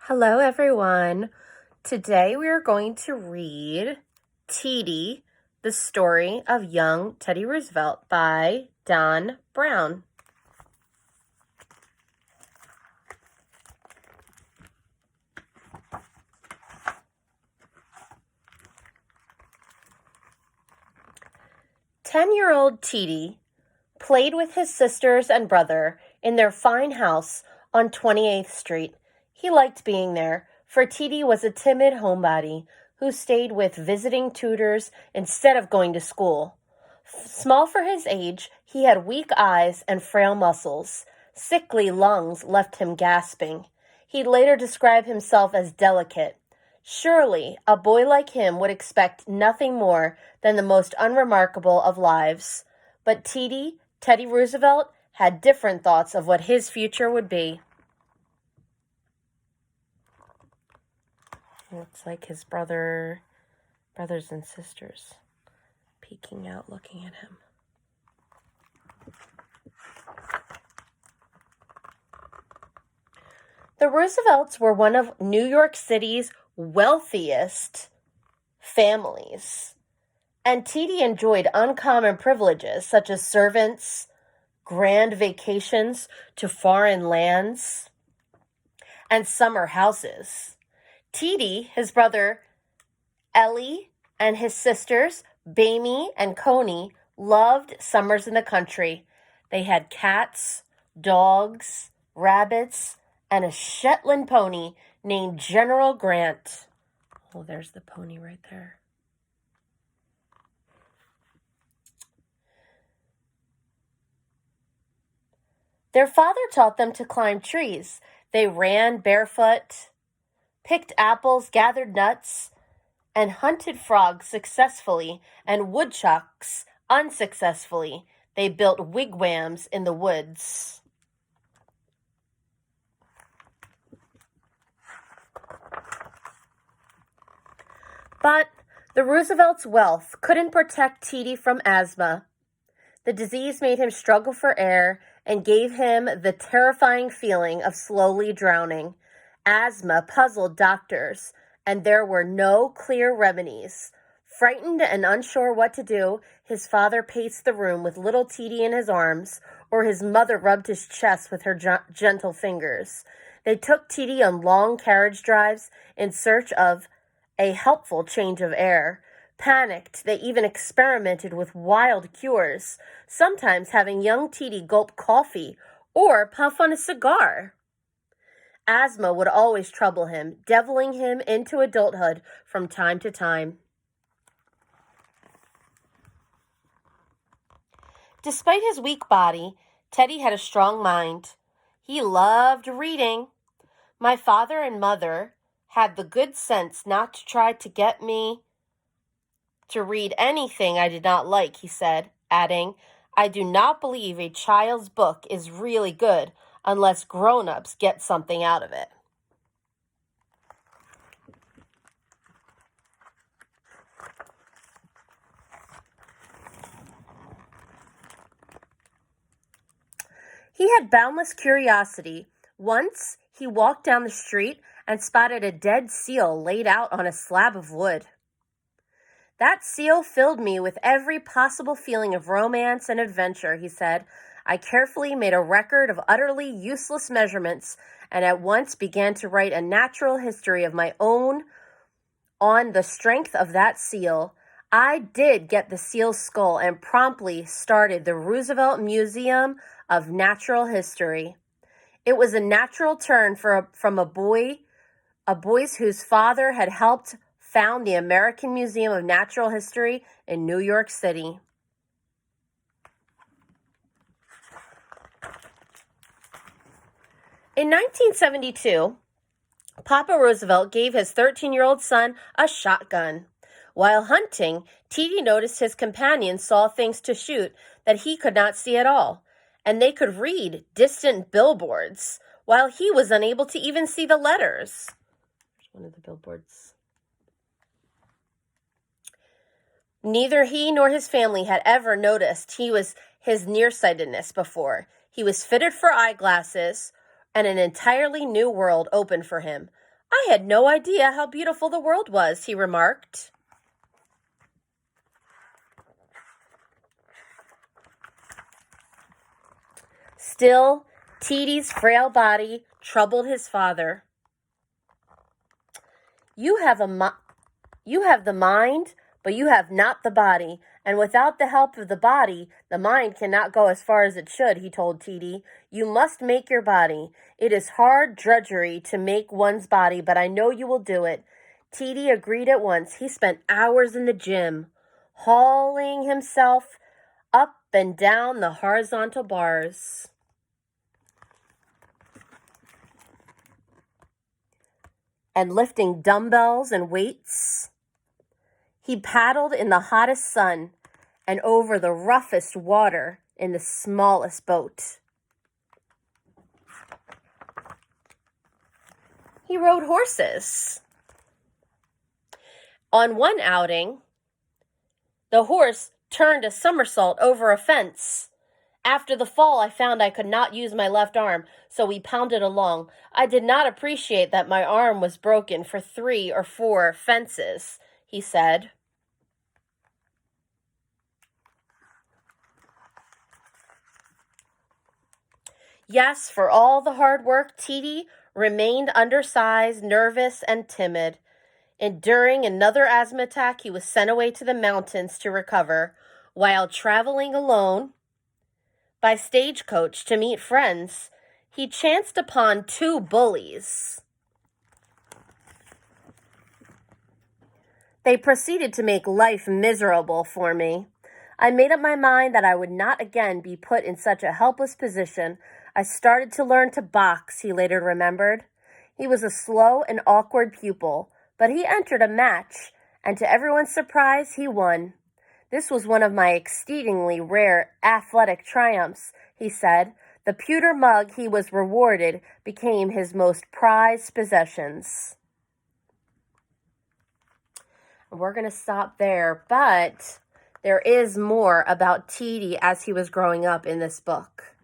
Hello, everyone. Today we are going to read Teedie, the story of young Teddy Roosevelt by Don Brown. Ten-year-old Teedie played with his sisters and brother in their fine house on 28th Street. He liked being there, for Teedie was a timid homebody who stayed with visiting tutors instead of going to school. Small for his age, he had weak eyes and frail muscles. Sickly lungs left him gasping. He'd later describe himself as delicate. Surely, a boy like him would expect nothing more than the most unremarkable of lives. But Teddy Roosevelt, had different thoughts of what his future would be. Looks like his brothers and sisters peeking out, looking at him. The Roosevelts were one of New York City's wealthiest families, and Teedie enjoyed uncommon privileges such as servants, grand vacations to foreign lands, and summer houses. Teedie, his brother Ellie, and his sisters Bamie and Coney loved summers in the country. They had cats, dogs, rabbits, and a Shetland pony named General Grant. Oh, there's the pony right there. Their father taught them to climb trees. They ran barefoot, picked apples, gathered nuts, and hunted frogs successfully and woodchucks unsuccessfully. They built wigwams in the woods. But the Roosevelts' wealth couldn't protect Teedie from asthma. The disease made him struggle for air and gave him the terrifying feeling of slowly drowning. Asthma puzzled doctors, and there were no clear remedies. Frightened and unsure what to do, his father paced the room with little Teedie in his arms, or his mother rubbed his chest with her gentle fingers. They took Teedie on long carriage drives in search of a helpful change of air. Panicked, they even experimented with wild cures, sometimes having young Teedie gulp coffee or puff on a cigar. Asthma would always trouble him, deviling him into adulthood from time to time. Despite his weak body, Teddy had a strong mind. He loved reading. My father and mother had the good sense not to try to get me to read anything I did not like, he said, adding, I do not believe a child's book is really good unless grown-ups get something out of it. He had boundless curiosity. Once, he walked down the street and spotted a dead seal laid out on a slab of wood. That seal filled me with every possible feeling of romance and adventure, he said. I carefully made a record of utterly useless measurements and at once began to write a natural history of my own on the strength of that seal. I did get the seal's skull and promptly started the Roosevelt Museum of Natural History. It was a natural turn from a boy's whose father had helped found the American Museum of Natural History in New York City. In 1972, Papa Roosevelt gave his 13-year-old son a shotgun. While hunting, Teedie noticed his companions saw things to shoot that he could not see at all, and they could read distant billboards, while he was unable to even see the letters. There's one of the billboards. Neither he nor his family had ever noticed his nearsightedness before. He was fitted for eyeglasses, and an entirely new world opened for him. I had no idea how beautiful the world was, he remarked. Still, Teedie's frail body troubled his father. You have the mind, but you have not the body, and without the help of the body, the mind cannot go as far as it should, he told Teedie. You must make your body. It is hard drudgery to make one's body, but I know you will do it. Teedie agreed at once. He spent hours in the gym, hauling himself up and down the horizontal bars. And lifting dumbbells and weights. He paddled in the hottest sun and over the roughest water in the smallest boat. He rode horses. On one outing, the horse turned a somersault over a fence. After the fall, I found I could not use my left arm, so we pounded along. I did not appreciate that my arm was broken for 3 or 4 fences, he said. Yes, for all the hard work, Teedie remained undersized, nervous, and timid. And during another asthma attack, he was sent away to the mountains to recover. While traveling alone by stagecoach to meet friends, he chanced upon 2 bullies. They proceeded to make life miserable for me. I made up my mind that I would not again be put in such a helpless position. I started to learn to box, he later remembered. He was a slow and awkward pupil, but he entered a match, and to everyone's surprise, he won. This was one of my exceedingly rare athletic triumphs, he said. The pewter mug he was rewarded became his most prized possessions. We're going to stop there, but there is more about Teedie as he was growing up in this book.